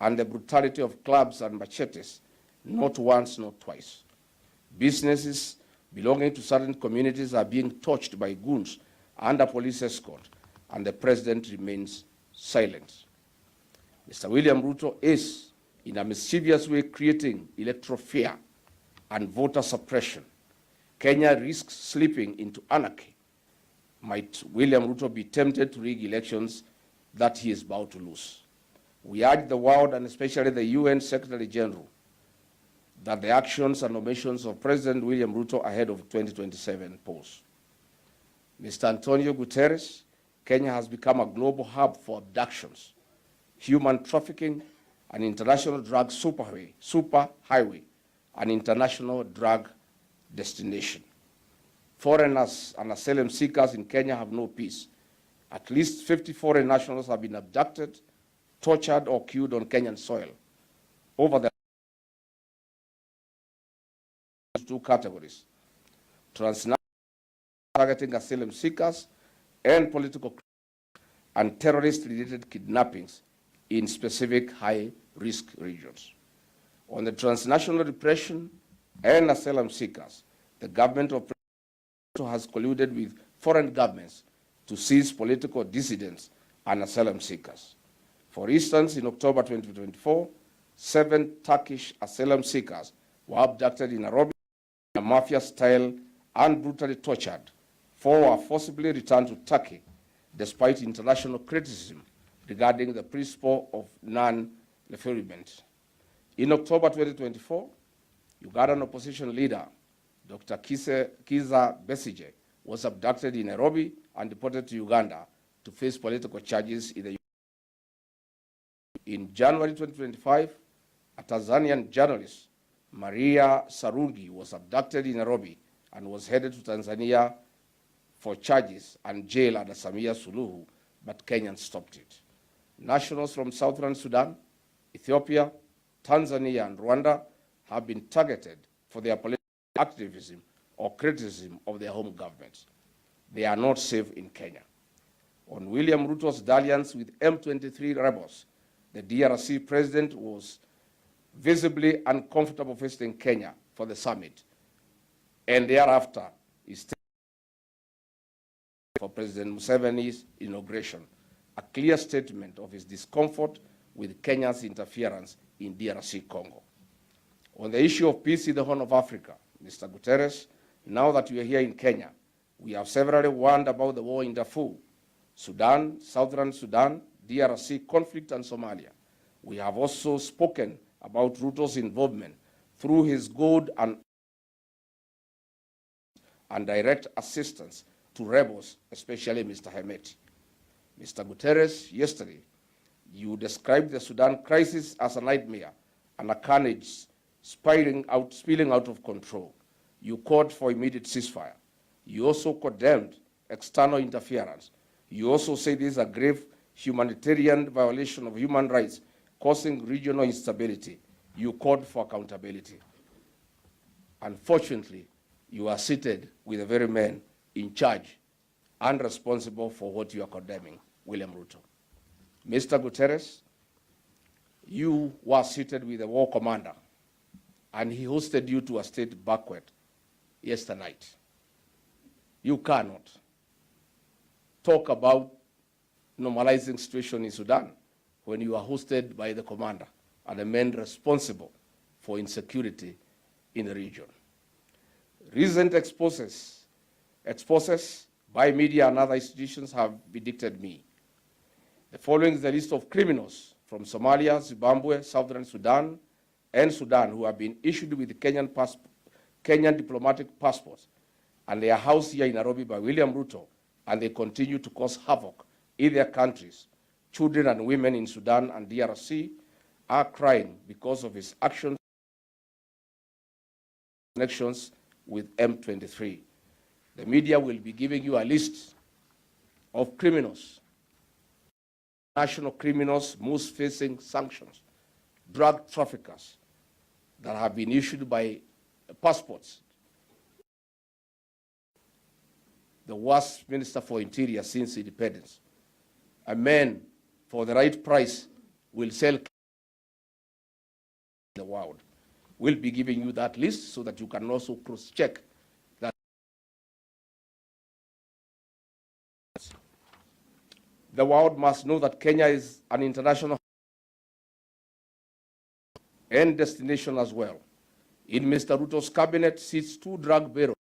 and the brutality of clubs and machetes, not once, not twice. Businesses belonging to certain communities are being torched by goons under police escort, and the president remains silent. Mr. William Ruto is, in a mischievous way, creating electoral fear and voter suppression. Kenya risks slipping into anarchy. Might William Ruto be tempted to rig elections that he is about to lose? We urge the world, and especially the UN Secretary General, that the actions and omissions of President William Ruto ahead of 2027 pose. Mr. Antonio Guterres, Kenya has become a global hub for abductions, human trafficking, an international drug superhighway, an international drug destination. Foreigners and asylum seekers in Kenya have no peace. At least 50 foreign nationals have been abducted, tortured, or killed on Kenyan soil. Over the two categories: transnational targeting asylum seekers and political and terrorist-related kidnappings in specific high-risk regions. On the transnational repression and asylum seekers, the government of President has colluded with foreign governments to seize political dissidents and asylum seekers. For instance, in October 2024, 7 Turkish asylum seekers were abducted in Nairobi in a mafia style and brutally tortured. 4 were forcibly returned to Turkey, despite international criticism regarding the principle of non-refoulement. In October 2024, Ugandan opposition leader Dr. Kiza Besigye was abducted in Nairobi and deported to Uganda to face political charges in the In January 2025, a Tanzanian journalist, Maria Sarungi, was abducted in Nairobi and was headed to Tanzania for charges and jail under Samia Suluhu, but Kenyans stopped it. Nationals from Southern Sudan, Ethiopia, Tanzania, and Rwanda have been targeted for their political activism or criticism of their home governments. They are not safe in Kenya. On William Ruto's dalliance with M23 rebels, the DRC president was visibly uncomfortable visiting Kenya for the summit, and thereafter is for President Museveni's inauguration, a clear statement of his discomfort with Kenya's interference in DRC Congo. On the issue of peace in the Horn of Africa, Mr. Guterres, now that we are here in Kenya, we have severally warned about the war in Darfur, Sudan, Southern Sudan, DRC conflict, and Somalia. We have also spoken about Ruto's involvement through his good and direct assistance to rebels, especially Mr. Hemeti. Mr. Guterres, yesterday, you described the Sudan crisis as a nightmare and a carnage spilling out of control. You called for immediate ceasefire. You also condemned external interference. You also said this is a grave humanitarian violation of human rights, causing regional instability. You called for accountability. Unfortunately, you are seated with the very men in charge and responsible for what you are condemning, William Ruto. Mr. Guterres, you were seated with the war commander, and he hosted you to a state banquet yesterday night. You cannot talk about normalizing situation in Sudan when you are hosted by the commander and the men responsible for insecurity in the region. Recent exposes by media and other institutions have vindicated me. The following is the list of criminals from Somalia, Zimbabwe, Southern Sudan, and Sudan who have been issued with Kenyan diplomatic passports, and they are housed here in Nairobi by William Ruto, and they continue to cause havoc in their countries. Children and women in Sudan and DRC are crying because of his actions, connections with M23. The media will be giving you a list of criminals, national criminals, most facing sanctions, drug traffickers that have been issued by passports. The worst minister for interior since independence. A man, for the right price, will sell the world. We'll be giving you that list so that you can also cross-check that. The world must know that Kenya is an international and destination as well. In Mr. Ruto's cabinet sits 2 drug barons,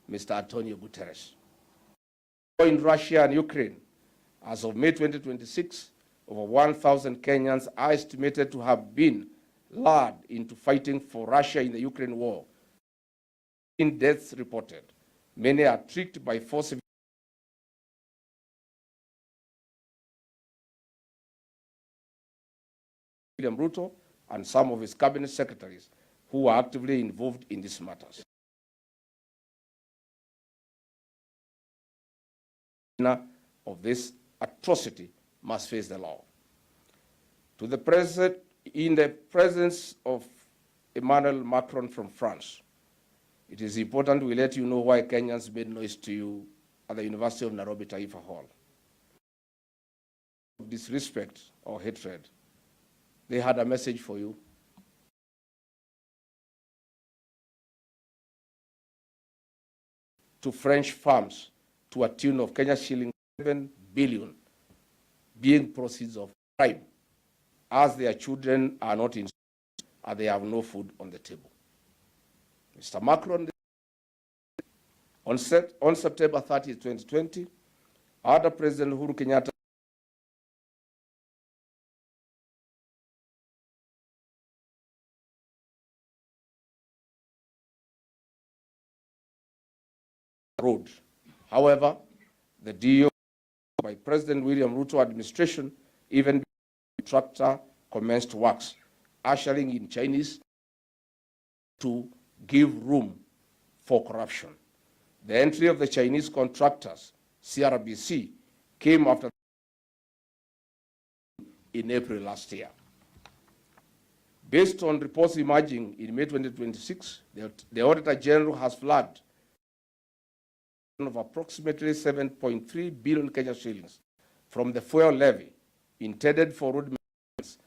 Mr. Antonio Guterres. In Russia and Ukraine, as of May 2026, over 1,000 Kenyans are estimated to have been lured into fighting for Russia in the Ukraine war. In deaths reported, many are tricked by forced William Ruto and some of his cabinet secretaries who are actively involved in these matters. Of this atrocity must face the law. To the president, in the presence of Emmanuel Macron from France, it is important we let you know why Kenyans made noise to you at the University of Nairobi Taifa Hall. Disrespect or hatred, they had a message for you. To French farms to a tune of Kenya shilling 7 billion being proceeds of crime, as their children are not in school and they have no food on the table. Mr. Macron, on September 30, 2020, under President Uhuru Kenyatta, road. However, the deal by President William Ruto administration, even the contractor commenced works, ushering in Chinese to give room for corruption. The entry of the Chinese contractors, CRBC, came after in April last year. Based on reports emerging in May 2026, the Auditor General has flagged of approximately 7.3 billion Kenya shillings from the fuel levy intended for road maintenance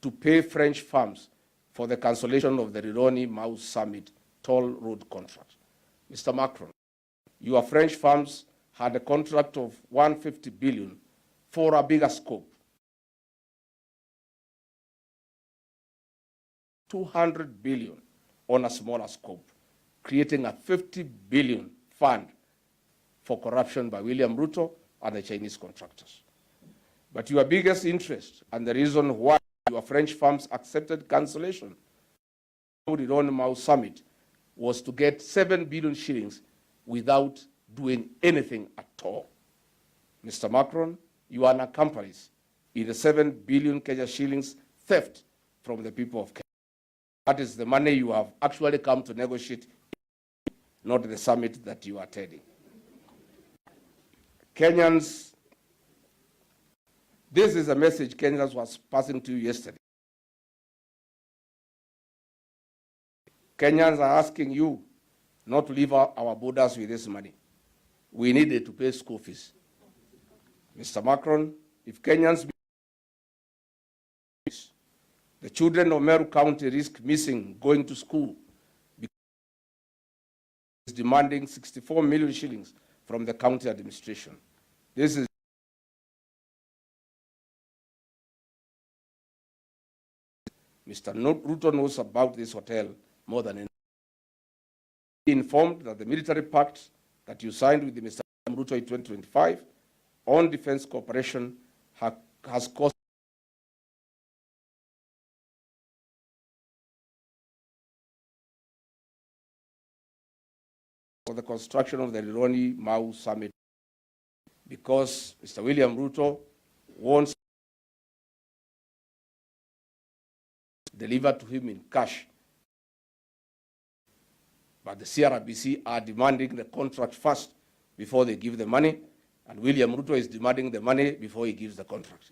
to pay French firms for the cancellation of the Rironi-Mau Summit toll road contract. Mr. Macron, your French firms had a contract of 150 billion for a bigger scope. 200 billion on a smaller scope, creating a 50 billion fund for corruption by William Ruto and the Chinese contractors. But your biggest interest and the reason why your French firms accepted cancellation of the Rironi-Mau Summit was to get 7 billion shillings without doing anything at all. Mr. Macron, you are an accomplice in the 7 billion Kenya shillings theft from the people of Kenya. That is the money you have actually come to negotiate, not the summit that you are attending. Kenyans, this is a message Kenyans was passing to you yesterday. Kenyans are asking you not to leave our borders with this money. We need it to pay school fees. Mr. Macron, if Kenyans the children of Meru County risk missing going to school because it's demanding 64 million shillings from the county administration. This is Mr. Ruto knows about this hotel more than anyone. He informed that the military pact that you signed with Mr. Ruto in 2025 on defense cooperation has cost for the construction of the Rironi-Mau Summit, because Mr. William Ruto wants delivered to him in cash. But the CRBC are demanding the contract first before they give the money, and William Ruto is demanding the money before he gives the contract.